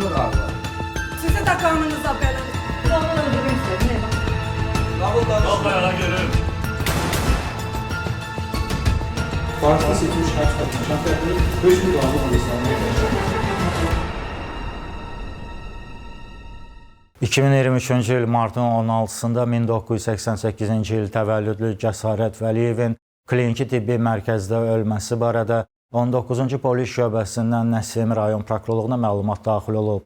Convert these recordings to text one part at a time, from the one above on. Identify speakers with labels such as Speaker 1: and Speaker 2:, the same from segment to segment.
Speaker 1: Konuşma galiba.
Speaker 2: Sizi de kanınıza benim.
Speaker 3: Babamı öldürmek istedim. Ne bak?
Speaker 1: Vallahi
Speaker 4: görürüm.
Speaker 1: Fars'ta seçilmiş kaç kadın? Şampiyonları 5 bin dolarla alışlanmaya başladı.
Speaker 5: 2023-cü il martın 16-sında 1988-ci il təvəllüdlü Cəsarət Vəliyevin kliniki tibbi mərkəzdə ölməsi barədə 19-cu polis şöbəsindən Nəsimi rayon prokurorluğuna məlumat daxil olub.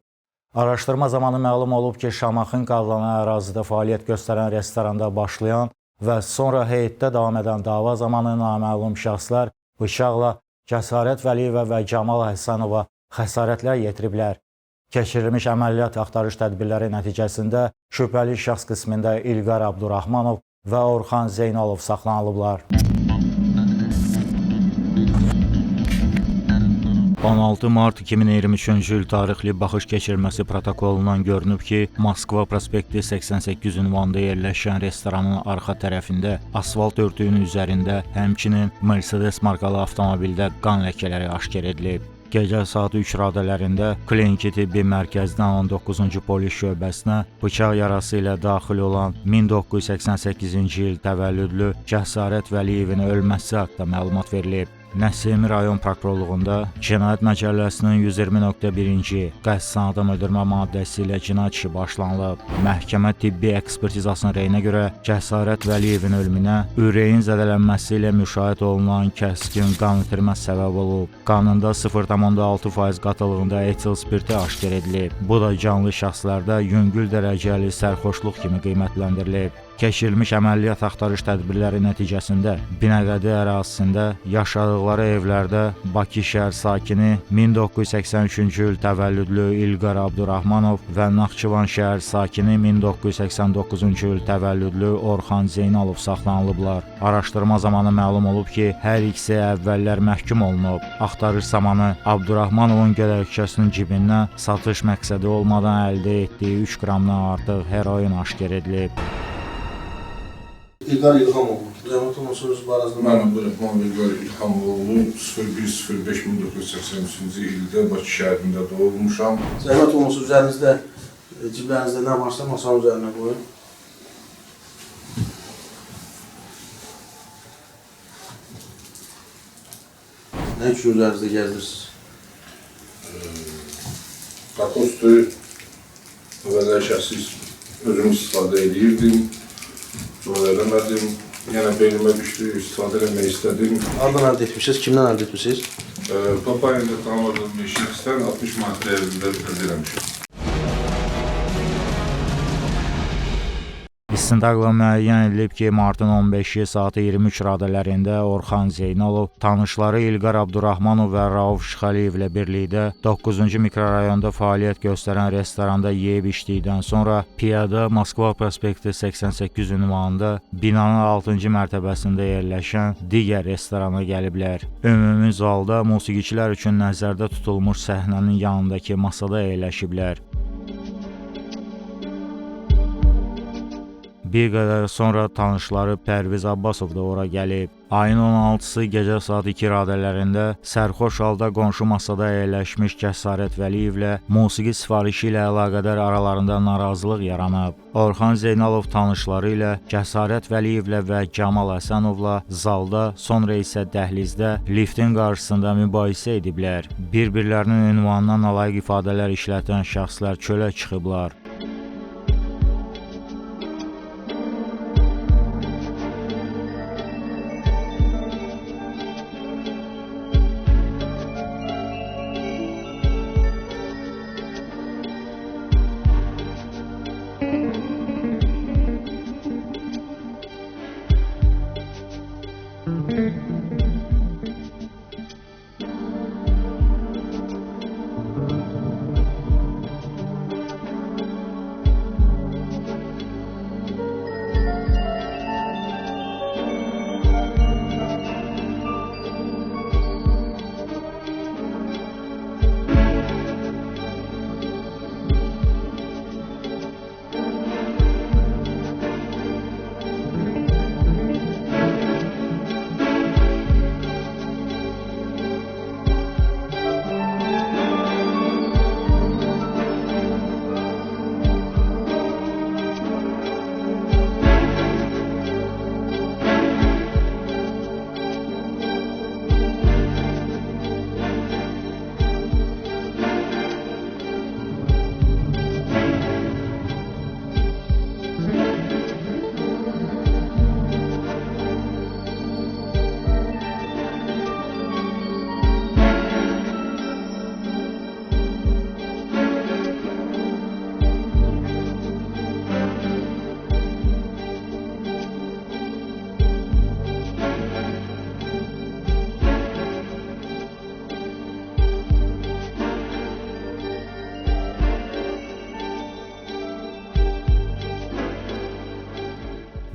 Speaker 5: Araşdırma zamanı məlum olub ki, Şamaxın qadlanan ərazidə fəaliyyət göstərən restoranda başlayan və sonra heyətdə davam edən dava zamanı naməlum şəxslər bıçaqla Cəsarət Vəliyevə və Camal Həsənova xəsarətlər yetiriblər. Keçirilmiş əməliyyat axtarış tədbirləri nəticəsində şübhəli şəxs qismində İlqar Abdurrahmanov və Orxan Zeynalov saxlanılıblar. 16 mart 2023-cü il tarixli baxış keçirməsi protokolundan görünüb ki, Moskva prospekti 88 ünvanında yerləşən restoranın arxa tərəfində asfalt örtüyünün üzərində həmçinin Mercedes markalı avtomobildə qan ləkələri aşkar edilib. Gecə saat 3 radələrində kliniki tibbi mərkəzdən 19-cu polis şöbəsinə bıçaq yarası ilə daxil olan 1988-ci il təvəllüdlü Cəsarət Vəliyevin ölməsi haqqında məlumat verilib. Nəsimi rayon prokurorluğunda Cinayət Məcəlləsinin 120.1-ci qəsdən adam öldürmə maddəsi ilə cinayət işi başlanılıb. Məhkəmə tibbi ekspertizasının rəyinə görə Cəsarət Vəliyevin ölümünə ürəyin zədələnməsi ilə müşahidə olunan kəskin qan itirmə səbəb olub. Qanında 0,6% qatılığında etil spirti aşkar edilib. Bu da canlı şəxslərdə yüngül dərəcəli sərxoşluq kimi qiymətləndirilib. Keçirilmiş əməliyyat axtarış tədbirləri nəticəsində Binəqədi ərazisində yaşadıqları evlərdə Bakı şəhər sakini 1983-cü il təvəllüdlü İlqar Abdurrahmanov və Naxçıvan şəhər sakini 1989-cu il təvəllüdlü Orxan Zeynalov saxlanılıblar. Araşdırma zamanı məlum olub ki, hər ikisi əvvəllər məhkum olunub. Axtarış zamanı Abdurrahmanovun gödəkçəsinin cibindən satış məqsədi olmadan əldə etdiyi 3 qramdan artıq heroin aşkar edilib.
Speaker 6: İlqar İlhamoğlu, zəhmət olmasa öz barəsində
Speaker 7: Mənim Rəhman İlqar İlhamoğlu 01.05.1983-cü ildə Bakı şəhərində doğulmuşam.
Speaker 6: zəhmət olmasa üzərinizdə, ciblərinizdə nə varsa masanın üzərinə qoyun. Nə üçün üzərinizdə gəzdirsiniz?
Speaker 7: Qakostu əvvəllər şəxsi özüm istifadə edirdim. Sonra eləmədim. Yəni beynimə düşdü, istifadə eləmək istədim.
Speaker 6: Hardan əldə etmişsiniz? Kimdən əldə etmişsiniz?
Speaker 7: Papayında tanımadığım bir şəxsdən 60 manat dəyərində əldə eləmişəm.
Speaker 5: İstintaqla müəyyən edilib ki, martın 15-i saat 23 radələrində Orxan Zeynalov tanışları İlqar Abdurrahmanov və Rauf Şıxəliyev ilə birlikdə 9-cu mikrorayonda fəaliyyət göstərən restoranda yeyib içdikdən sonra piyada Moskva prospekti 88 ünvanında binanın 6-cı mərtəbəsində yerləşən digər restorana gəliblər. Ümumi zalda musiqiçilər üçün nəzərdə tutulmuş səhnənin yanındakı masada əyləşiblər. Bir qədər sonra tanışları Pərviz Abbasov da ora gəlib. Ayın 16-sı gecə saat 2 radələrində sərxoş halda qonşu masada əyləşmiş Cəsarət Vəliyevlə musiqi sifarişi ilə əlaqədar aralarında narazılıq yaranıb. Orxan Zeynalov tanışları ilə Cəsarət Vəliyevlə və Camal Həsənovla zalda, sonra isə dəhlizdə liftin qarşısında mübahisə ediblər. Bir-birlərinin ünvanından nalayiq ifadələr işlətən şəxslər çölə çıxıblar.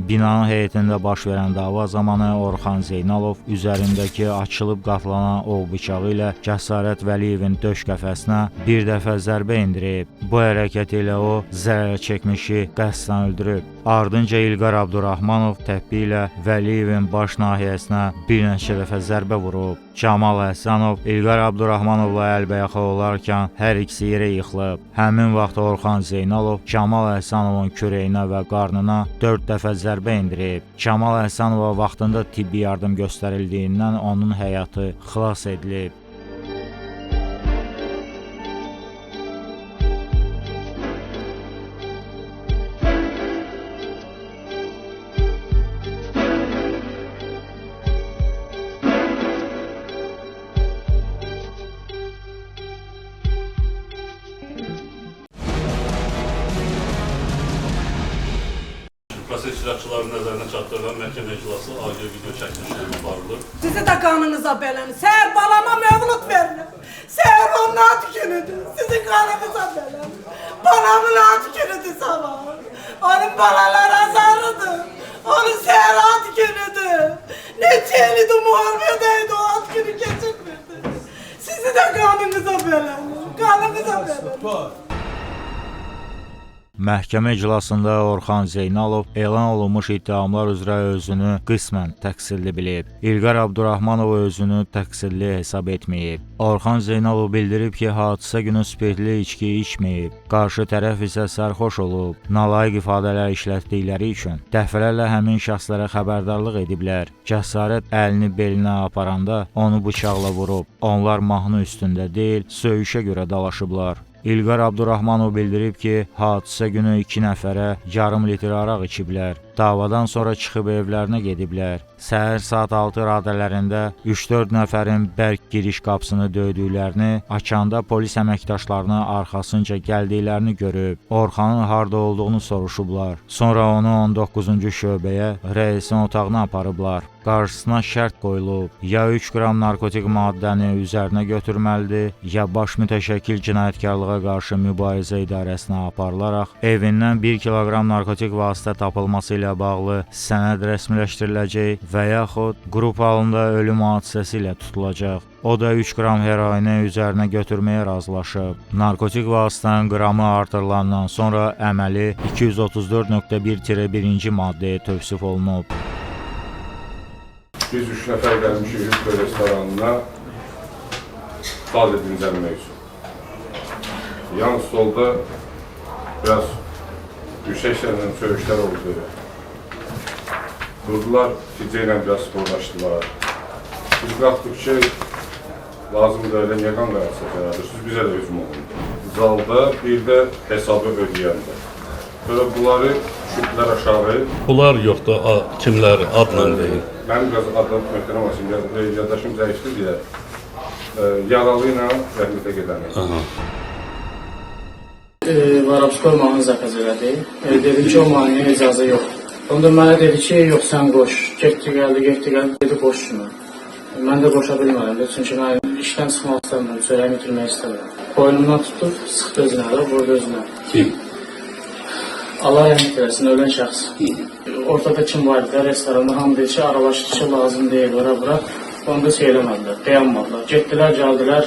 Speaker 5: Binanın heyətində baş verən dava zamanı Orxan Zeynalov üzərindəki açılıb qatlanan ov bıçağı ilə Cəsarət Vəliyevin döş qəfəsinə bir dəfə zərbə endirib. Bu hərəkət ilə o zərər çəkmişi qəsdən öldürüb. Ardınca İlqar Abdurrahmanov təpi ilə Vəliyevin baş nahiyəsinə bir neçə dəfə zərbə vurub. Camal Həsənov İlqar Abdurrahmanovla əlbəyaxa olarkən hər ikisi yerə yıxılıb. Həmin vaxt Orxan Zeynalov Camal Həsənovun kürəyinə və qarnına 4 dəfə zərbə endirib. Camal Həsənova vaxtında tibbi yardım göstərildiyindən onun həyatı xilas edilib.
Speaker 4: Proses iştirakçılarının nəzərinə çatdırılan məhkəmə iclası audio video çəkilişlərlə aparılır.
Speaker 2: Sizi də qanınıza beləni. Səhər balama mövlud verin. Səhər onun ad günüdür. Sizin qanınıza beləni. Balamın ad günüdür sabah. Onun balalar azarıdır. Onun səhər ad günüdür. Neçə elidir müharibədəydi o ad günü keçirmirdi. Sizi də qanınıza beləni. Qanınıza beləni.
Speaker 5: Məhkəmə iclasında Orxan Zeynalov elan olunmuş ittihamlar üzrə özünü qismən təqsirli bilib. İlqar Abdurrahmanov özünü təqsirli hesab etməyib. Orxan Zeynalov bildirib ki, hadisə günü spirtli içki içməyib. Qarşı tərəf isə sərxoş olub. Nalayiq ifadələr işlətdikləri üçün dəfələrlə həmin şəxslərə xəbərdarlıq ediblər. Cəsarət əlini belinə aparanda onu bıçaqla vurub. Onlar mahnı üstündə deyil, söyüşə görə dalaşıblar. İlqar Abdurrahmanov bildirib ki, hadisə günü 2 nəfərə yarım litr araq içiblər. Davadan sonra çıxıb evlərinə gediblər. Səhər saat 6 radələrində 3-4 nəfərin bərk giriş qapısını döydüklərini, açanda polis əməkdaşlarına arxasınca gəldiklərini görüb. Orxanın harda olduğunu soruşublar. Sonra onu 19-cu şöbəyə rəisin otağına aparıblar. Qarşısına şərt qoyulub. Ya 3 qram narkotik maddəni üzərinə götürməlidir, ya baş mütəşəkkil cinayətkarlığa qarşı mübarizə idarəsinə aparılaraq evindən 1 kiloqram narkotik vasitə tapılması ilə bağlı sənəd rəsmiləşdiriləcək və yaxud qrup halında ölüm hadisəsi ilə tutulacaq. O da 3 qram heroini üzərinə götürməyə razılaşıb. Narkotik vasitənin qramı artırılandan sonra əməli 234.1-1-ci maddəyə tövsif olunub.
Speaker 7: Biz 3 nəfər gəlmişik Hüsnü restoranına dad dincəlmək üçün. Yan stolda biraz yüksək səviyyəli söyüşlər oldu. Durdular, DJ ilə biraz sporlaşdılar. Biz qalxdıq ki, lazımdır elə niyə qan qarası yaradırsınız, bizə də hücum olundu. Zalda bir də hesabı ödəyəndə. Sonra bunları düşürdülər aşağı.
Speaker 4: Bunlar yoxdur, kimlər adla deyin.
Speaker 7: Mənim biraz adım möhtərəm olsun, yadaşım zəifdir deyə yaralı ilə rəhmətə gedəmək.
Speaker 8: Varabskor mahnı zakaz elədi. Dedi ki, o mahnıya icazə yoxdur. Onda mənə dedi ki, yox sən qoş. Getdi gəldi, dedi qoş şunu. Mən də qoşa bilmədim, çünki mən işdən çıxmaq istəmirəm, çörəyi bitirmək istəmirəm. Boynumdan tutub, sıxdı özünə də, vurdu özünə.
Speaker 4: Kim?
Speaker 8: Allah rəhmət eləsin, ölən şəxs. Ortada kim var idi, restoranda hamı dedi ki, arabaşışı lazım deyil, bura. Onda şey eləmədilər, dayanmadılar. Getdilər, gəldilər.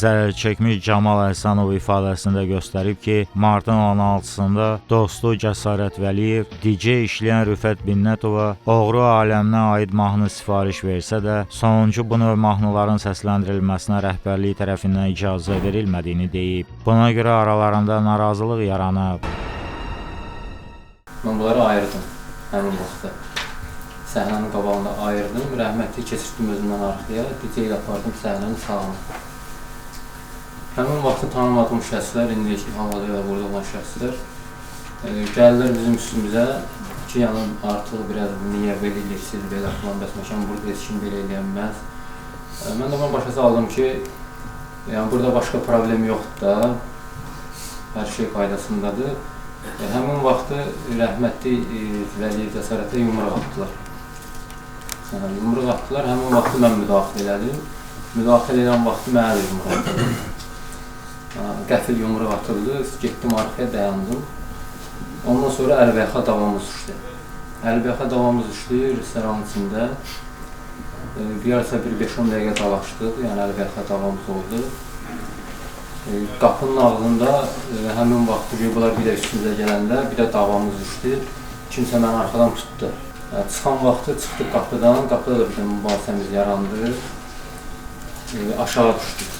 Speaker 5: Zərər çəkmiş Camal Həsənov ifadəsində göstərib ki, martın 16-sında dostu Cəsarət Vəliyev DJ işləyən Rüfət Binnətova oğru aləminə aid mahnı sifariş versə də, sonuncu bu növ mahnıların səsləndirilməsinə rəhbərlik tərəfindən icazə verilmədiyini deyib. Buna görə aralarında narazılıq yaranıb.
Speaker 9: Mən bunları ayırdım həmin vaxtda. Səhnənin qabağında ayırdım, rəhmətli keçirtdim özümdən arxaya, DJ ilə apardım səhnənin sağına. Həmin vaxtı tanımadığım şəxslər, indiki havada ilə burada olan şəxslər gəlirlər bizim üstümüzə ki, yəni artıq biraz niyə belə edirsiniz, belə falan bəsməşən, burada heç kim belə eləyənməz. Mən də bana başa saldım ki, yəni burada başqa problem yoxdur da, hər şey qaydasındadır. Həmin vaxtı rəhmətli Vəliyev Cəsarətə yumruq atdılar. Yumruq atdılar, həmin vaxtı mən müdaxilə elədim. Müdaxilə edən vaxtı mənə də yumruq atdılar. Qəfil yumruq atıldı, getdim arxaya dayandım. Ondan sonra əlbəyaxa davamımız düşdü. Əlbəyaxa davamımız düşdü restoranın içində. Bir arası bir 5-10 dəqiqə dalaşdıq, yəni əlbəyaxa davamımız oldu. Qapının ağzında həmin vaxt bunlar bir də üstümüzə gələndə bir də davamımız düşdü. Kimsə məni arxadan tutdu. Çıxan vaxtı çıxdıq qapıdan, qapıda da bir də mübahisəmiz yarandı. Aşağı düşdük.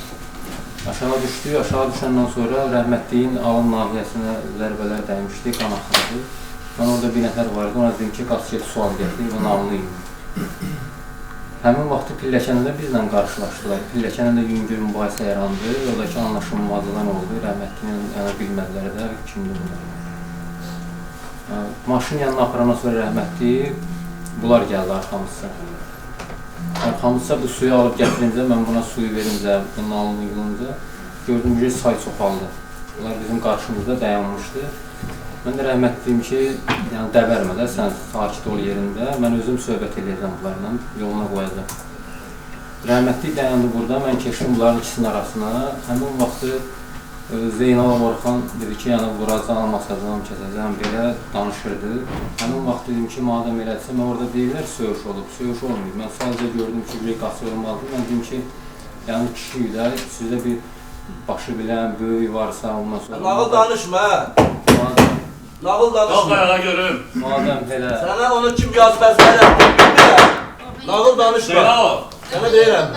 Speaker 9: Aşağı düşəndən sonra rəhmətliyin alın nahiyəsinə zərbələr dəymişdi, qan axırdı. Mən orada bir nəfər var idi, ona dedim ki, qaç get sual gətir və nalını yiyin. Həmin vaxtı pilləkənində bizlə qarşılaşdılar. Pilləkənində yüngül mübahisə yarandı, oradakı anlaşılmazlıqlar oldu. Rəhmətlinin bilmədilər də kimdir bunlar. Maşın yanına aparandan sonra rəhmətli, bunlar gəldi arxamızda. Arxamızda bu suyu alıb gətirincə, mən buna suyu verincə, bunun alını yığınca, gördüm ki, say çoxaldı. Bunlar bizim qarşımızda dayanmışdı. Mən də rəhmətliyim ki, yəni dəbərmə də, sən sakit ol yerində, mən özüm söhbət edəcəm bunlarla, yoluna qoyacam. Rəhmətli dayandı burada, mən keçdim bunların ikisinin arasına. Həmin vaxtı Zeynal Orxan dedi ki, yəni vuracağım, asacağım, kəsəcəm, belə danışırdı. Həmin vaxt dedim ki, madəm elədirsə, mən orada deyirlər, söyüş olub, söyüş olmayıb. Mən sadəcə gördüm ki, bir qaçır olmalıdır. Mən dedim ki, yəni kişiyik də, sizdə bir başı bilən, böyük varsa, ondan sonra...
Speaker 6: Nağıl danışma, nağıl danışma.
Speaker 4: Qalq ayağa görüm.
Speaker 9: Madəm belə...
Speaker 6: Sənə onu kim yazıb əzbərlətdir, bilmirəm. Nağıl danışma.
Speaker 4: Zeynal,
Speaker 6: Sənə deyirəm.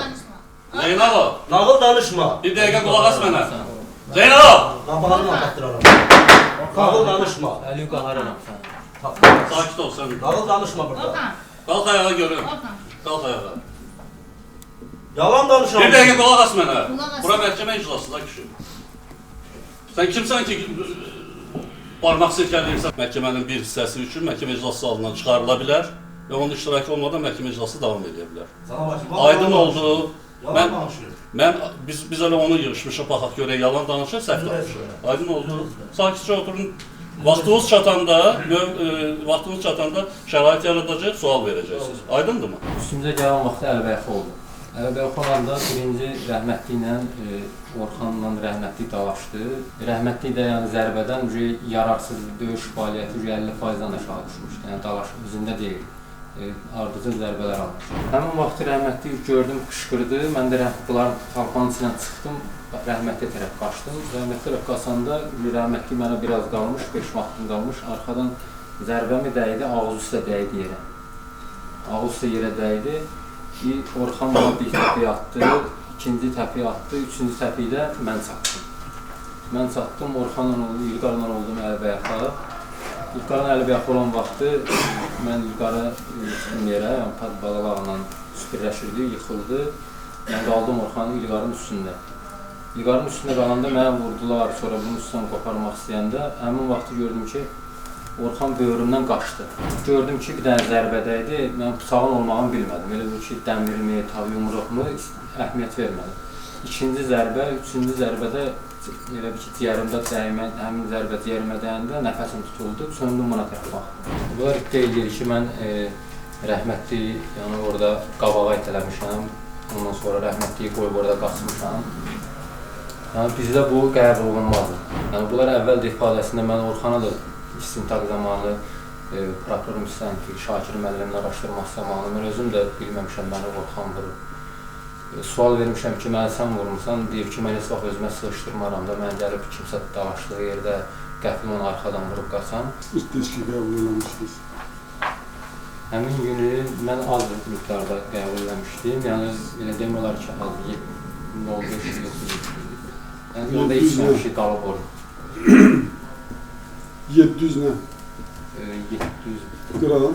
Speaker 4: Zeynal,
Speaker 6: Nağıl danışma.
Speaker 4: bir dəqiqə qulaq as mənə. Zeynal!
Speaker 6: Qabağını atdıraram. Nağıl danışma.
Speaker 9: Əli qaharıram sən.
Speaker 4: Sakit ol sən.
Speaker 6: Nağıl danışma burada.
Speaker 4: Qalq ayağa görüm. Qalq ayağa.
Speaker 6: Yalan danışıram.
Speaker 4: Bir dəqiqə qulaq as mənə. Bura məhkəmə iclasıdır kişi. Sən kimsən ki, barmaq sirkələyirsən məhkəmənin bir hissəsi üçün məhkəmə iclası salonundan çıxarıla bilər və onun iştirakı olmadan məhkəmə iclası davam edə bilər. Aydın oldu. Biz elə onu yığışmışıq, baxaq görək, yalan danışır, səhv danışır. Aydın oldu. Sakitcə oturun. Vaxtınız çatanda şərait yaradacaq, sual verəcəksiniz. Aydındırmı?
Speaker 9: Üstümüzə gələn vaxtda əlbəyaxa oldu. Əlbəyaxa olanda birinci rəhmətli ilə Orxanla rəhmətli dalaşdı. Rəhmətli də yəni zərbədən yararsız döyüş fəaliyyəti 50%-dən aşağı düşmüşdü. Yəni dalaş üzündə deyil. Ardıcıl zərbələr almış. Həmin vaxtı rəhmətli gördüm, qışqırdı. Mən də bunların xalqanın içindən çıxdım, rəhmətli tərəf qaçdım. Rəhmətli tərəf qaçanda rəhmətli mənə biraz qalmış, 5 vaxtım qalmış. Arxadan zərbəmi dəydi, ağız üstə dəydi yerə. Ağız üstə yerə dəydi. Orxan bana bir təpiyə attı, ikinci təpiyə attı, üçüncü təpiyi də mən çatdım. Mən çatdım, Orxanla oldu, İlqarla oldum əlbəyaxa. İlqarın əlbəyaxa olan vaxtı mən İlqara çıxdım yerə, balalarla birləşirdi, yıxıldı. Mən qaldım Orxanın İlqarın üstündə. İlqarın üstündə qalanda mənə vurdular, sonra bunun üstündən qoparmaq istəyəndə həmin vaxtı gördüm ki, Orxan böyrümdən qaçdı. Gördüm ki, bir dənə zərbədəydi, mən bıçağın olmağını bilmədim. Elə bir ki, dəmirmi, yumruqmu əhmiyyət vermədim. İkinci zərbə, üçüncü zərbədə elə bir ki, ciyərimdə dəymə, həmin zərbə ciyərimə dəyəndə nəfəsim tutuldu, söndüm buna tərəf baxdım. Bunlar iddia edir ki, mən rəhmətli, yəni orada qabağa itələmişəm, ondan sonra rəhmətliyi qoyub orada qaçmışam. Yəni bizdə bu qəbul olunmazdır. Yəni bunlar əvvəl də ifadəsində mən Orxana da istintaq zamanı prokuror müstənti Şakir müəllimlə araşdırmaq zamanı mən özüm də bilməmişəm məni Orxan vurur. Sual vermişəm ki, mənə sən vurmuşsan, deyir ki, mən heç vaxt özümə sığışdırmaram da, mən gəlib kimsə dalaşdığı yerdə qəfil onu arxadan vurub qaçam.
Speaker 1: İstişki qəbul eləmişdiniz.
Speaker 9: Həmin günü mən az miqdarda qəbul eləmişdim, yəni elə demək olar ki, az 0.5-700. Yəni yolda heç şey qalıb olur.
Speaker 1: 700 nə?
Speaker 9: 700
Speaker 1: Qram.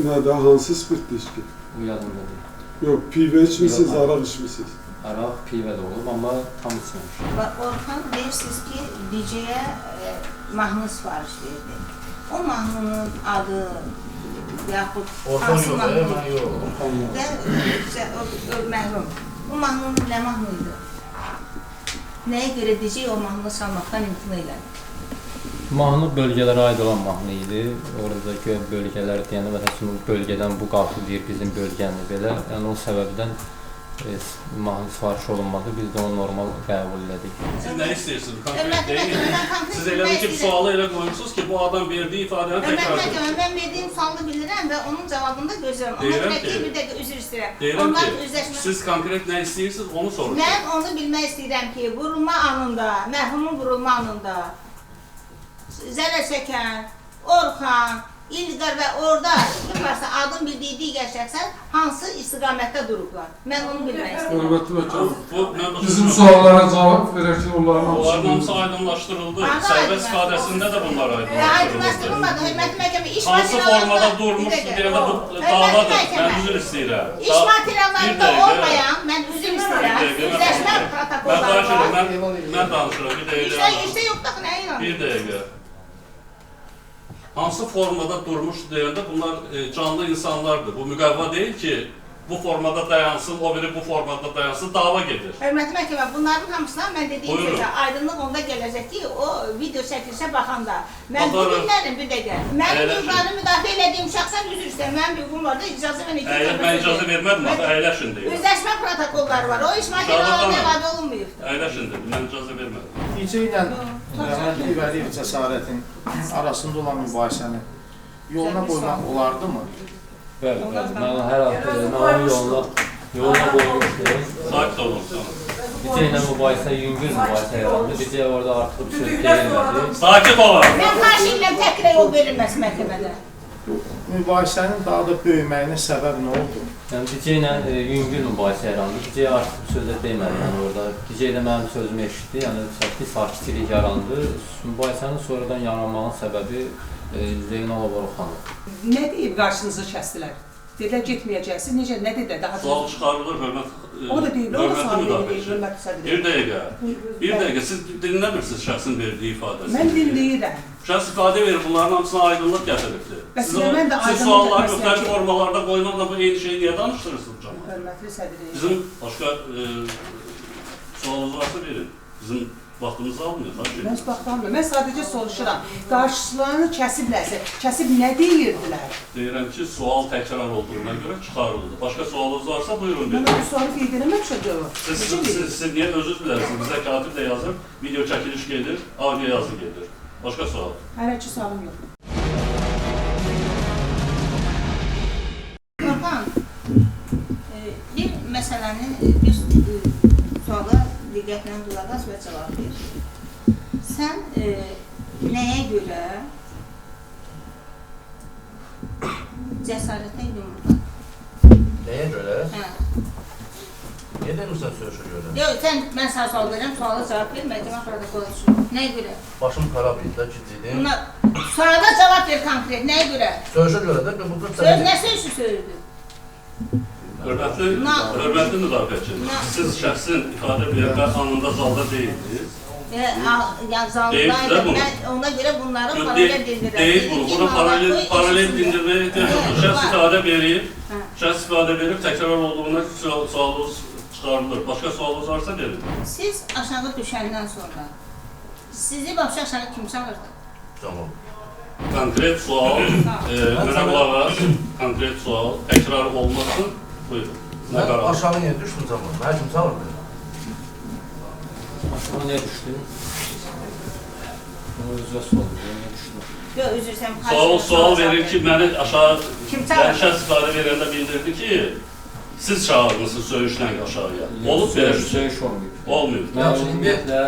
Speaker 1: Nədə, hansı spirt içki?
Speaker 9: Bu yadımda deyil.
Speaker 1: Yox, pivə içmişsiniz, araq içmişsiniz.
Speaker 9: Araq, pivə də olub, amma tam içməmişim.
Speaker 3: Orxan deyirsiniz ki, DJ'yə mahnı sifariş verdi. O mahnının adı, yaxud hansı mahnı?
Speaker 8: Orxan yox,
Speaker 3: məhrum. Bu mahnının nə mahnı idi? Nəyə görə DJ o mahnını salmaqdan imtina elədi?
Speaker 9: Mahnı bölgələrə aid olan mahnı idi. Oradakı bölgələr deyəndə, məsələn, bölgədən bu qalxı deyir bizim bölgəni belə. Yəni o səbəbdən mahnı sifariş olunmadı. Biz də onu normal qəbul elədik.
Speaker 4: Siz nə istəyirsiniz? Konkret
Speaker 3: Hörmətli
Speaker 4: deyin.
Speaker 3: məhkəmə, mən konkret
Speaker 4: Siz elə
Speaker 3: bilmək
Speaker 4: ki,
Speaker 3: istəyirəm.
Speaker 4: sualı elə qoymusunuz ki, bu adam verdiyi ifadəni
Speaker 3: Hörmətli
Speaker 4: təkrar
Speaker 3: məhkəmə,
Speaker 4: edir.
Speaker 3: mən verdiyim sualı bilirəm və onun cavabını da gözləyirəm. Ona
Speaker 4: Deyirəm
Speaker 3: görə ki,
Speaker 4: ki-
Speaker 3: bir dəqiqə üzr istəyirəm.
Speaker 4: Deyirəm
Speaker 3: Onlar
Speaker 4: ki,
Speaker 3: üzləşmə...
Speaker 4: siz konkret nə istəyirsiniz, onu soruşun.
Speaker 3: Mən onu bilmək istəyirəm ki, vurulma anında, mərhumun vurulma anında zərər çəkən, Orxan, İlqar və orada kim varsa adın bildiyi digər şəxslər hansı istiqamətdə durublar? Mən onu bilmək istəyirəm.
Speaker 1: Hörmətli məhkəmə,
Speaker 4: Mən
Speaker 1: bizim suallara cavab verərkən onların
Speaker 4: Onların hamısı
Speaker 1: hamısı
Speaker 4: aydınlaşdırıldı.
Speaker 3: Hansı
Speaker 4: Sərbəst
Speaker 3: aydınlaşdırıldı?
Speaker 4: ifadəsində də bunlar aydınlaşdırıldı.
Speaker 3: Aydınlaşdırılmadı, hörmətli məhkəmə, iş
Speaker 4: Hansı formada durmuşdu deyəndə bu davadır. Mən üzr istəyirəm.
Speaker 3: İş materiallarında olmayan, mən üzr istəyirəm, üzləşmə
Speaker 4: Mən
Speaker 3: protokolları
Speaker 4: danışıram,
Speaker 3: var.
Speaker 4: mən danışıram, bir dəqiqə.
Speaker 3: İşdə yoxdur, nəyə inanır?
Speaker 4: Bir dəqiqə. Hansı formada durmuşdu deyəndə bunlar canlı insanlardır. Bu müqavva deyil ki, bu formada dayansın, o biri bu formada dayansın, dava gedir.
Speaker 3: Hörmətli məhkəmə, bunların hamısına mən dediyim
Speaker 4: Buyurun.
Speaker 3: sözə aydınlıq onda gələcək ki, o video çəkilişə baxanda. Mən
Speaker 4: Baxarım.
Speaker 3: dinlərim bir dəqiqə. Mənim
Speaker 4: Əyləşin.
Speaker 3: hüquqlarını müdafiə elədiyim şəxsən üzr istəyirəm. Mənim hüququm var da icazə mən
Speaker 4: Mən icazə vermədim, axı əyləşin deyir.
Speaker 3: Üzləşmə protokolları var. O iş materiallarına
Speaker 4: xanım.
Speaker 3: əlavə olunmayıb.
Speaker 4: Əyləşin deyir, mən icazə vermədim.
Speaker 10: Gecə ilə rəhmətli Vəliyev cəsarətin arasında olan mübahisəni yoluna qoymaq olardımı?
Speaker 9: Bəli, bəli. Mən hər hafta mən onun yoluna qoymuşdum.
Speaker 4: Sakit olun. Tamam.
Speaker 9: Bizə ilə mübahisə yüngül mübahisə yarandı. Bizə orada artıq bir söz deyilmədi.
Speaker 4: Sakit olun.
Speaker 3: Mən xahiş edirəm təkrar yol verilməsi məhkəmədə.
Speaker 10: Mübahisənin daha da böyüməyinə səbəb nə oldu?
Speaker 9: Yəni Dicə ilə yüngül mübahisə yarandı. Dicə artıq bir söz də demədi yəni orada. Dicə də mənim sözümü eşitdi. Yəni sakitçilik yarandı. Mübahisənin sonradan yaranmağın səbəbi Zeynalov Orxandır.
Speaker 2: Nə deyib qarşınızı kəsdilər? Dedilər getməyəcəksiniz. Necə, nə dedilər? Daha
Speaker 4: Sual çıxarılır, hörmət.
Speaker 2: O da deyib, o da
Speaker 4: hörmətli
Speaker 2: sual verir,
Speaker 4: müdafiəçi.
Speaker 2: hörmətli sədr.
Speaker 4: Bir dəqiqə. Bir dəqiqə, siz dinləmirsiniz şəxsin verdiyi ifadəsini.
Speaker 2: Mən dinləyirəm.
Speaker 4: Şəxs ifadə verir, bunların hamısına aydınlıq gətiribdir.
Speaker 2: Bəs
Speaker 4: Siz
Speaker 2: mən də
Speaker 4: siz
Speaker 2: aydınlıq
Speaker 4: sualları
Speaker 2: gətirmək
Speaker 4: müxtəlif
Speaker 2: istəyirəm.
Speaker 4: formalarda qoymaqla bu eyni şeyi niyə danışdırırsınız cəmaət?
Speaker 2: Hörmətli sədr.
Speaker 4: Bizim başqa sualınız varsa verin. Bizim vaxtımızı almıyor.
Speaker 2: Mən heç baxmıram. Mən sadəcə soruşuram. Qarşılarını kəsiblərsə, kəsib nə deyirdilər?
Speaker 4: Deyirəm ki, sual təkrar olduğuna görə çıxarıldı. Başqa sualınız varsa buyurun
Speaker 2: Mən
Speaker 4: verin.
Speaker 2: o sualı qeyd eləməmişəm.
Speaker 4: Siz niyə özür dilərsiniz? Bizə katib də yazır, video çəkiliş gedir, audio yazı gedir. Başqa sual.
Speaker 2: Hələ ki sualım yox.
Speaker 3: Orxan, bir məsələnin bir suala diqqətlə qulaq as və cavab ver. Sən nəyə görə cəsarətə yumruq?
Speaker 6: Nəyə görə?
Speaker 3: Hə.
Speaker 6: Niyə demirsən söyüşə görə?
Speaker 3: Yox, mən sənə sual verirəm, suala cavab ver, məhkəmə protokola düşür. Nəyə görə?
Speaker 6: Başım xarab idi də, giciydim.
Speaker 3: Suala cavab ver konkret, nəyə görə?
Speaker 6: Söyüşə görə də bu
Speaker 3: Söz nə sözü sözdür?
Speaker 4: Hörmətli müdafiəçi, siz şəxsin ifadə vermə anında zalda deyildiniz.
Speaker 3: Zaldaydım, mən ona görə bunları paralel dindirəm.
Speaker 4: Deyil bunu, bunu paralel dindirməyə ehtiyac yoxdur. Şəxs ifadə verib, təkrar olduğuna sualınız çıxarılır. Başqa sualınız varsa verin.
Speaker 3: Siz aşağı düşəndən sonra, sizi başa aşağı kim çağırdı?
Speaker 6: Tamam.
Speaker 4: Konkret sual, mənə qulaq as, konkret sual, təkrar olmasın, buyurun.
Speaker 6: Mən aşağı niyə düşdüm zaman? Mənə kim çağırdı?
Speaker 9: Aşağı niyə düşdün? Onu özünə sordu, niyə düşdün?
Speaker 3: Yox, üzr istəyirəm.
Speaker 4: Sual verir ki, məni aşağı,
Speaker 3: Kim çağırdı?
Speaker 4: şəxs ifadə verəndə bildirdi ki, siz çağırmışsınız söyüşlə aşağıya. Olub belə bir şey.
Speaker 9: Söyüş olmayıb.
Speaker 4: Olmuyor.
Speaker 9: Mən ümumiyyətlə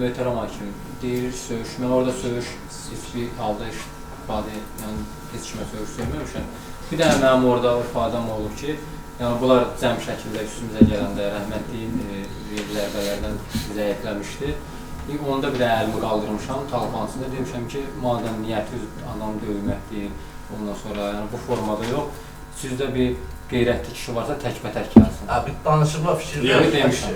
Speaker 9: möhtərəm hakim deyir söyüş. Mən orada söyüş heç bir halda ifadə, yəni heç kimə söyüş söyləməmişəm. Bir dənə mənim orada ifadəm olub ki, yəni bunlar cəm şəkildə üstümüzə gələndə rəhmətliyin zərbələrdən zəifləmişdi. Onda bir də əlimi qaldırmışam, talpansında demişəm ki, madəm niyyəti adam döyülmək deyil, ondan sonra yəni bu formada yox, sizdə bir qeyrətli kişi varsa təkbətək gəlsin.
Speaker 6: Bir danışıqla fikir
Speaker 9: demişəm.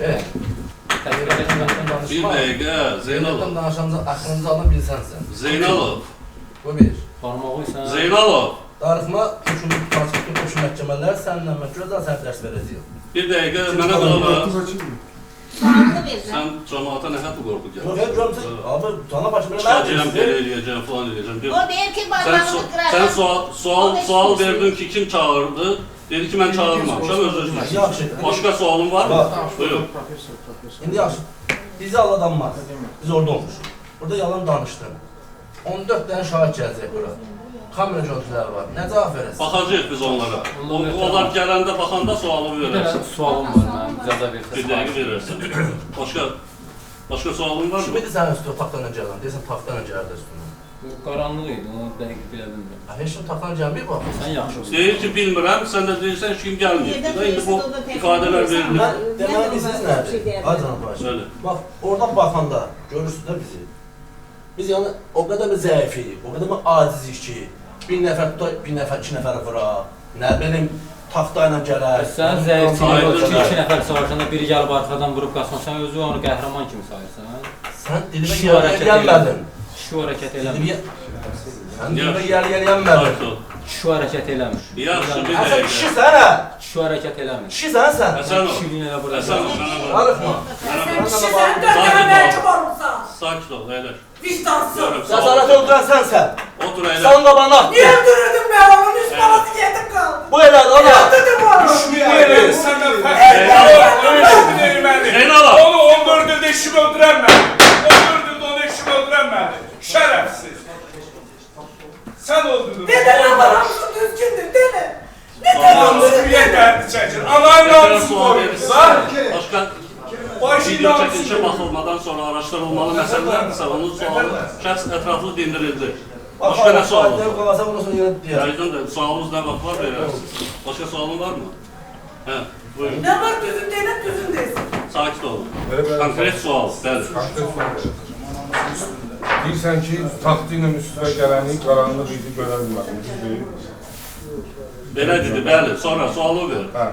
Speaker 4: Bir dəqiqə, Zeynalov.
Speaker 6: Danışanda axırıncı adam bilsənsən.
Speaker 4: Zeynalov.
Speaker 6: Bu bir.
Speaker 9: Barmağı isə...
Speaker 4: Zeynalov.
Speaker 6: Darıxma, höküm məhkəmələr səninlə məhkəmələr sənə dərs verəcəyim.
Speaker 4: Bir dəqiqə, mənə qulaq as.
Speaker 3: Sualını verirəm.
Speaker 4: Sən cəmaata nə hətta qorxu
Speaker 6: Yox,
Speaker 4: gəlir?
Speaker 6: görmüsən, abi, sana başımda
Speaker 4: Çıxacağım, belə eləyəcəm, falan eləyəcəm.
Speaker 3: O deyir ki, bayrağını qıracaq.
Speaker 4: Sən sual verdin ki, kim çağırdı? Dedi ki, mən çağırmamışam, öz-özünüz.
Speaker 6: Yaxşı.
Speaker 4: Başqa sualın var mı?
Speaker 6: Var.
Speaker 4: Buyur.
Speaker 6: İndi yaxşı, bizi aldadanmaz. Biz orada olmuşuq. Burada yalan danışdım. 14 dənə şahid gələcək bura. Kamera görüntüləri var. Nə cavab verəsən?
Speaker 4: Baxacağıq biz onlara. Onlar gələndə, baxanda sualımı
Speaker 9: Bir dənə
Speaker 4: verərsən.
Speaker 9: sualım var mənim, icazə
Speaker 4: Bir
Speaker 9: verirsən.
Speaker 4: dəqiqə verərsən. Başqa sualın var
Speaker 6: Kim
Speaker 4: mı?
Speaker 6: idi sənin üstüne taxtdan gələn? Deyəsən taxtdan gəldi üstüne.
Speaker 9: Qaranlıq idi, onu dəqiq bilə bilmirəm.
Speaker 6: Heç kim taxtdan gəlməyib bax.
Speaker 9: Sən yaxşı olsun.
Speaker 4: Deyir ki, bilmirəm, sən də deyirsən ki, kim gəlməyib. İndi bu ifadələr verilir.
Speaker 6: Mən deməli biziniz nədir? Ay canım baş.
Speaker 4: Söyle.
Speaker 6: Bax, oradan baxanda görürsünüz də bizi. Biz yəni o qədər mi zəifik, o qədər mi acizik ki, bir nəfər tutar, bir nəfər, iki nəfər vura, nə bilim, taxta ilə gələr.
Speaker 9: Sən zəifçiliyi o ki, iki nəfər savaşanda biri gəlib arxadan vurub qaçsan, sən özü onu qəhrəman kimi sayırsan.
Speaker 6: Sən dilimə gəlmədin.
Speaker 9: Şu hərəkət eləmir.
Speaker 6: Sən dilimə gəlmədin.
Speaker 9: Şu hərəkət eləmir.
Speaker 4: Yaxşı, bir
Speaker 6: Sən
Speaker 4: dəqiqə.
Speaker 6: kişisən hə?
Speaker 9: Şu hərəkət eləmir.
Speaker 6: Kişisən sən?
Speaker 4: Həsənov,
Speaker 9: Kişiliyin elə burada.
Speaker 4: Həsənov, mənə bak.
Speaker 6: Arıqma.
Speaker 2: Sen kişisen döndürme mecbur olursan.
Speaker 4: Sakit ol, əyləş.
Speaker 2: Vicdansız.
Speaker 4: Görüm, sağ
Speaker 6: Cəsarət
Speaker 4: ol.
Speaker 6: öldürən sənsən.
Speaker 4: Otur, əyləş.
Speaker 6: Sən də bana.
Speaker 2: Niye öldürürdün be oğlum? Üst balası yedim kaldı.
Speaker 6: Bu elədi ana.
Speaker 2: Öldürdüm oğlum.
Speaker 11: Senden farklı erməni.
Speaker 4: Zeynalov.
Speaker 11: Onu 14 ildə eşim öldürən məni. 14 ildə onu eşim öldürən məni. Şərəfsiz. Sən öldürdün.
Speaker 2: Dede lan namusu düzgündür dede. Ne
Speaker 11: Namusu
Speaker 2: namusu
Speaker 11: niye
Speaker 2: dede?
Speaker 11: dərdi çəkir? Anayın namusu
Speaker 4: Sual
Speaker 11: koyur.
Speaker 4: verirsən. Başqa
Speaker 11: Başın
Speaker 4: video
Speaker 11: namusu
Speaker 4: çəkilişə baxılmadan sonra araşdırılmalı məsələlərdirsə, onun sualı şəxs ətraflı dindirildi. Başqa nə sualınız var?
Speaker 6: Qalasa ondan sonra yenə deyər.
Speaker 4: Aydın da sualınız nə vaxt var verərsiniz. Başqa sualın var mı? Hə, buyurun.
Speaker 2: Ne var düzün dene düzün desin.
Speaker 4: Sakit olun. Konkret sual, bəli.
Speaker 7: Deyirsən ki, taxtı ilə üstünə gələni qaranlıq idi, görə bilmədim.
Speaker 4: Belə dedi, bəli. Sonra sualı ver.
Speaker 7: Hə.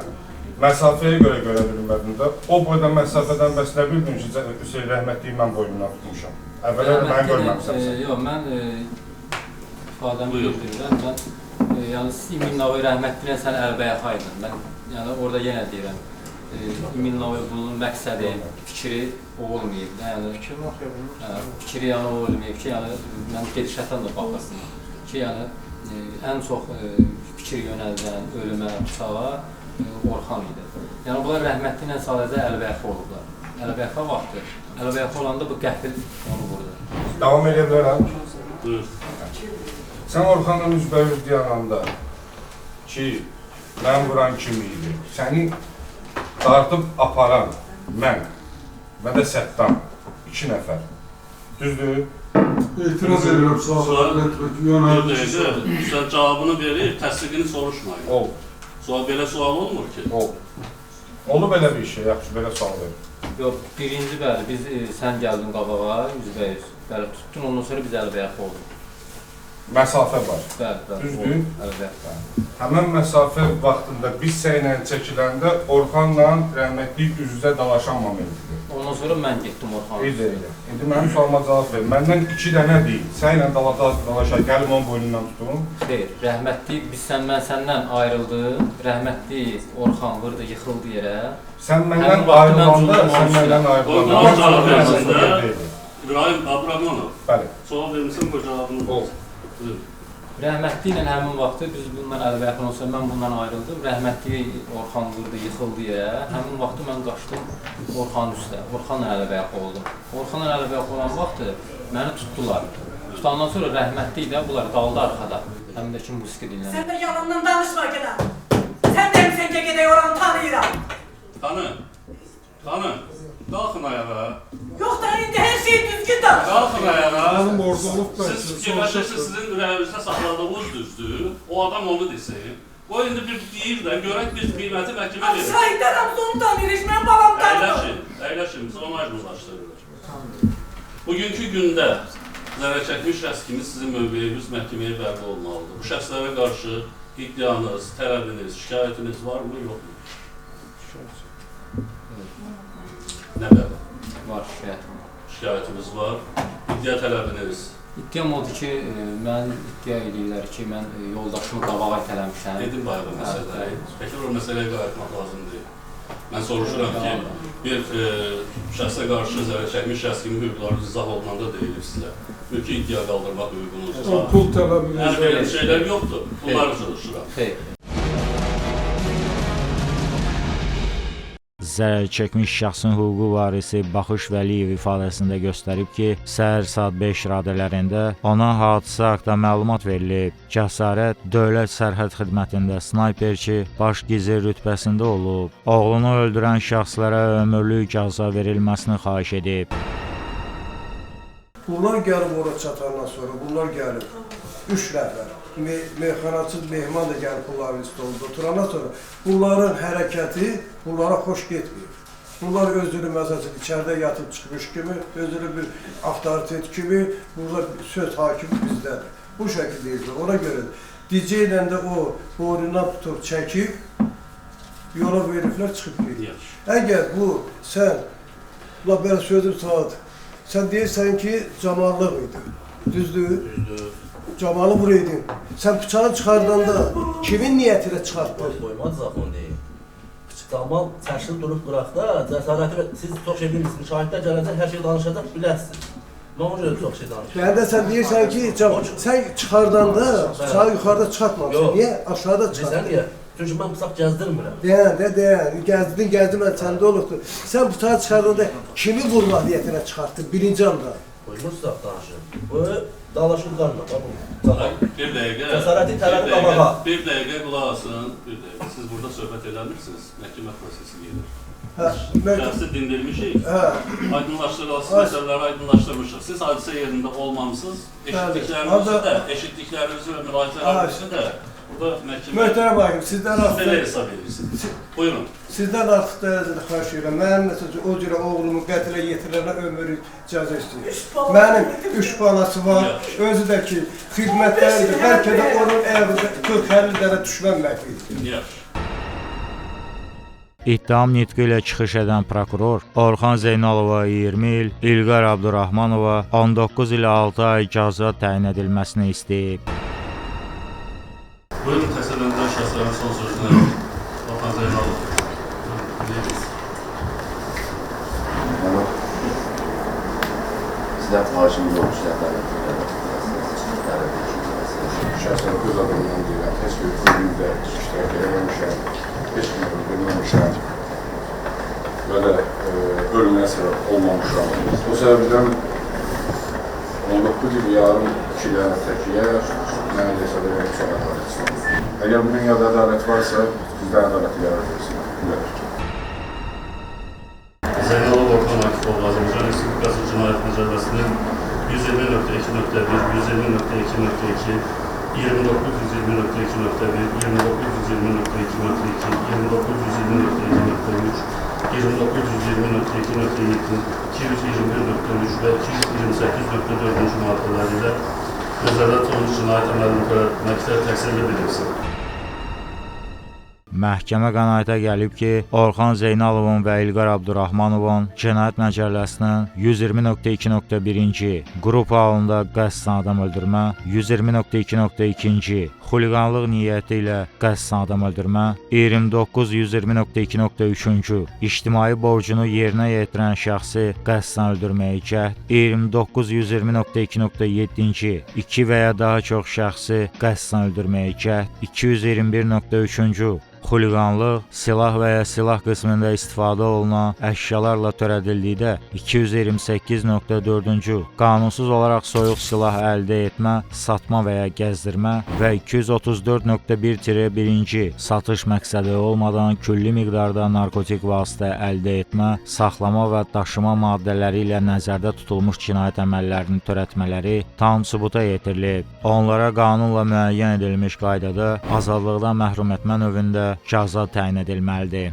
Speaker 7: Məsafəyə görə bilmədim də. O boyda məsafədən bəs nə bildin ki, Hüseyn rəhmətliyi mən boynumdan tutmuşam. Əvvələn də mən görməmişəm sən.
Speaker 9: Yox, mən ifadəmi bildirirəm. Mən yəni İminnovoy rəhmətliyə sən əlbəyaxaydın. Mən yəni orada yenə deyirəm. İminnovoy bunun məqsədi, fikri olmayıb da. Yəni fikri yəni olmayıb ki, yəni mən gedişətdən də baxırsın ki, yəni ən çox fikir yönəldən ölümə, bıçağa Orxan idi. Yəni bunlar rəhmətli ilə sadəcə əlbəyaxa olublar. Əlbəyaxa vaxtı. Əlbəyaxa olanda bu qəfil onu vurdu.
Speaker 7: Davam edə bilərəm.
Speaker 4: Buyur.
Speaker 7: Sən Orxanla üzbəyüz dayananda ki, mən vuran kim idi? Səni dartıb aparan mən və də Səttan, 2 nəfər. Düzdür?
Speaker 1: İtiraz edirəm suala.
Speaker 4: Bir dəqiqə, sən cavabını verir, təsdiqini soruşmayın.
Speaker 7: Ol.
Speaker 4: Belə sual olmur ki.
Speaker 7: Ol. Olub belə bir şey, yaxşı, belə sual verir.
Speaker 9: Yox, birinci bəli, biz sən gəldin qabağa, üzbəyüz. Bəli, tutdun, ondan sonra biz əlbəyaxa olduq.
Speaker 7: Məsafə var.
Speaker 9: Bəli, bəli.
Speaker 7: Düzdür?
Speaker 9: Əlbəyaxa.
Speaker 7: Həmən məsafə vaxtında biz səylə çəkiləndə Orxanla rəhmətlik üz-üzə dalaşan momentidir.
Speaker 9: Ondan sonra mən getdim Orxanın
Speaker 7: İndi mənim sualıma cavab ver. Məndən 2 dənə deyil. Səylə dalaşa gəlib onun boynundan tutum.
Speaker 9: Xeyr, rəhmətli mən səndən ayrıldım. Rəhmətli Orxan vurdu, yıxıldı yerə.
Speaker 7: Sən məndən ayrılanda, sən məndən ayrılanda.
Speaker 4: İbrahim Abdurrahmanov.
Speaker 7: Bəli.
Speaker 4: Sual vermişsin, bu cavabını.
Speaker 7: Ol.
Speaker 9: Rəhmətli ilə həmin vaxtı biz bundan əlbəyaxa olsa mən bundan ayrıldım. Rəhmətli Orxan vurdu, yıxıldı yerə. Həmin vaxtı mən qaçdım Orxanın üstə. Orxanla əlbəyaxa oldum. Orxanla əlbəyaxa olan vaxtı məni tutdular. Tutandan sonra rəhmətli ilə bunlar qaldı arxada. Həm də ki musiqi dinlənir.
Speaker 2: Sen de yalandan danışma gene. Sen de misin ki gene oranı tanıyıram.
Speaker 4: Tanı. Qalxın ayağa.
Speaker 2: Yok da indi her şey düzgün danış.
Speaker 4: Qalxın ayağa.
Speaker 1: Hanım orada olub da.
Speaker 4: Siz fikirləşirsiniz, sizin ürəyinizdə saxladığınız düzdür. O adam onu desin. O indi bir deyir də, görək biz qiyməti məhkəmə verir.
Speaker 2: Şahitler hamısı onu tanıyır. Ben babam tanıdım.
Speaker 4: Əyləşin, biz onu aydınlaşdırırıq. Bugünkü gündə zərər çəkmiş şəxs kimi sizin mövqeyiniz məhkəməyə bərpa olmalıdır. Bu şəxslərə qarşı iddianız, tələbiniz, şikayətiniz varmı, yoxmu? Nə qədər?
Speaker 9: Var şikayətim.
Speaker 4: Şikayətimiz var. İddia tələbiniz.
Speaker 9: İddiam odur ki, mən iddia edirlər ki, mən yoldaşımı qabağa itələmişəm.
Speaker 4: Dedim bayaq o məsələyi. Peki o məsələyə qayıtmaq lazım deyil. Mən soruşuram ki, bir şəxsə qarşı zərər çəkmiş şəxs kimi hüquqları izah olunanda deyilir sizə. Mülki iddia qaldırmaq hüququnuz var.
Speaker 1: Pul tələb
Speaker 4: Yəni belə şeylər yoxdur. Bunları soruşuram.
Speaker 5: Zərər çəkmiş şəxsin hüquqi varisi Baxış Vəliyev ifadəsində göstərib ki, səhər saat 5 radələrində ona hadisə haqqında məlumat verilib. Cəsarət Dövlət Sərhəd Xidmətində snayperçi baş gizir rütbəsində olub. Oğlunu öldürən şəxslərə ömürlük cəza verilməsini xahiş edib.
Speaker 12: Bunlar gəlib ora çatandan sonra, bunlar gəlib 3 nəfər. Meyxanaçı Mehman da gəlib bunların stolunda oturandan sonra bunların hərəkəti bunlara xoş getmir. Bunlar özünü məsələn içəridə yatıb çıxmış kimi, özünü bir avtoritet kimi, burada söz hakimi bizdədir. Bu şəkildə edir. Ona görə DJ ilə də o boynundan tutub çəkib yola veriblər çıxıb gedir. Əgər bu sən, belə sözüm saat, sən deyirsən ki, Camallıq idi, düzdür?
Speaker 6: Düzdür.
Speaker 12: Camalı vuraydın. Sən bıçağı çıxardanda kimin niyyətinə çıxartdın?
Speaker 6: Qoymaz zaten deyil. Camal çəşil durub qıraqda, cəsarəti siz çox şey bilirsiniz. Şahidlər gələcək, hər şey danışacaq, biləsiniz. Nə olur çox şey danışır?
Speaker 12: Yəni də sən deyirsən ki, sən çıxardanda bıçağı yuxarıda çıxartmamışsın. Niyə? Aşağıda çıxartdın.
Speaker 6: Niyə? Çünki mən bıçaq gəzdirmirəm.
Speaker 12: Deyən, gəzdin, mən səndə olubdur. Sən bıçağı çıxardanda kimi vurmaq niyyətinə çıxartdın birinci anda?
Speaker 6: Qoymursak danışır. Bu dalaşıqlarla,
Speaker 4: Bir dəqiqə.
Speaker 6: Cəsarəti tələbi qamağa.
Speaker 4: Bir dəqiqə qulaq asın. Bir dəqiqə. Siz burada söhbət eləmirsiniz. Məhkəmə prosesi gedir. Şəxsi dindirmişik. Aydınlaşdırılsın, məsələləri aydınlaşdırmışıq. Siz hadisə yerində olmamısınız. Eşitdiklərinizi və müraciələrinizi də burada məhkəmə...
Speaker 12: Möhtərəm hakim, sizdən artıq...
Speaker 4: Siz belə hesab edirsiniz. Buyurun.
Speaker 12: Sizdən artıq dərəcədə xahiş edirəm. Mənim məsələn o cürə oğlumu qətlə yetirilənə ömürlük cəza istəyir. Mənim 3 balası var, özü də ki, xidmətləridir. Bəlkə də onun əvvəldə 40-50 dənə düşmən məhvidir.
Speaker 4: Yaxşı.
Speaker 5: İttiham nitqi ilə çıxış edən prokuror Orxan Zeynalova 20 il, İlqar Abdurrahmanova 19 il 6 ay cəza təyin edilməsini istəyib.
Speaker 4: Buyurun, təsəlləndirən şəxslərin son sözünə Orxan Zeynalov.
Speaker 13: Sizdən xahişimiz olmuş, sizdən şəxsən öz adımdan deyirəm, heç bir bölümdə iştirak eləməmişəm, heç bir öldürməmişəm, belə ölümünə səbəb olmamışam. O səbəbdən 19 il yarım 2 dənə təkiyə mənə hesab edək çox ədalət istəyir. Əgər bu dünyada ədalət varsa, bizdə ədalət yaradılsın.
Speaker 4: Zeynalov Orxan Akifov Azərbaycan Respublikası Cinayət Məcəlləsinin 120.2.1, 120.2.2, 2920.2.1, 2920.2.2, 2920.2.3, 2920.2.7, 221.3 və 228.4-cü maddələri ilə nəzərdə tutulmuş cinayət əməlini törətməkdə təqsirli bilinsin.
Speaker 5: Məhkəmə qənaətə gəlib ki, Orxan Zeynalovun və İlqar Abdurrahmanovun Cinayət Məcəlləsinin 120.2.1-ci qrup halında qəsdən adam öldürmə, 120.2.2-ci xuliqanlıq niyyəti ilə qəsdən adam öldürmə, 29.120.2.3-cü ictimai borcunu yerinə yetirən şəxsi qəsdən öldürməyə cəhd, 29.120.2.7-ci 2 və ya daha çox şəxsi qəsdən öldürməyə cəhd, 221.3-cü xuliqanlıq, silah və ya silah qismində istifadə olunan əşyalarla törədildikdə 228.4-cü qanunsuz olaraq soyuq silah əldə etmə, satma və ya gəzdirmə və 234.1-1-ci satış məqsədi olmadan külli miqdarda narkotik vasitə əldə etmə, saxlama və daşıma maddələri ilə nəzərdə tutulmuş cinayət əməllərinin törətmələri tam sübuta yetirilib. Onlara qanunla müəyyən edilmiş qaydada azadlıqdan məhrum etmə növündə cəza təyin edilməlidir.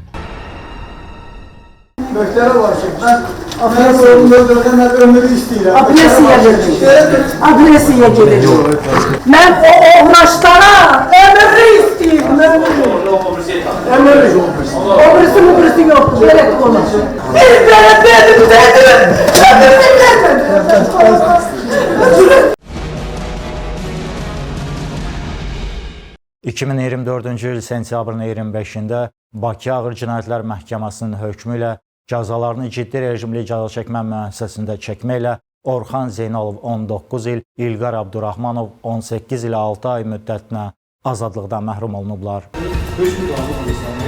Speaker 12: Möhtərəm hakim, mən Afərin oğlunu öldürəndə mən ömrü istəyirəm.
Speaker 2: Adresiyə gedəcək. Mən o oğraşlara ömrü istəyirəm. Ömrüsü yoxdur, belə konuş. Bir belə dedim.
Speaker 5: 2024-cü il sentyabrın 25-də Bakı Ağır Cinayətlər Məhkəməsinin hökmü ilə cəzalarını ciddi rejimli cəza çəkmə müəssisəsində çəkməklə Orxan Zeynalov 19 il, İlqar Abdurrahmanov 18 ilə 6 ay müddətinə azadlıqdan məhrum olunublar.
Speaker 1: 5 gün qaldı.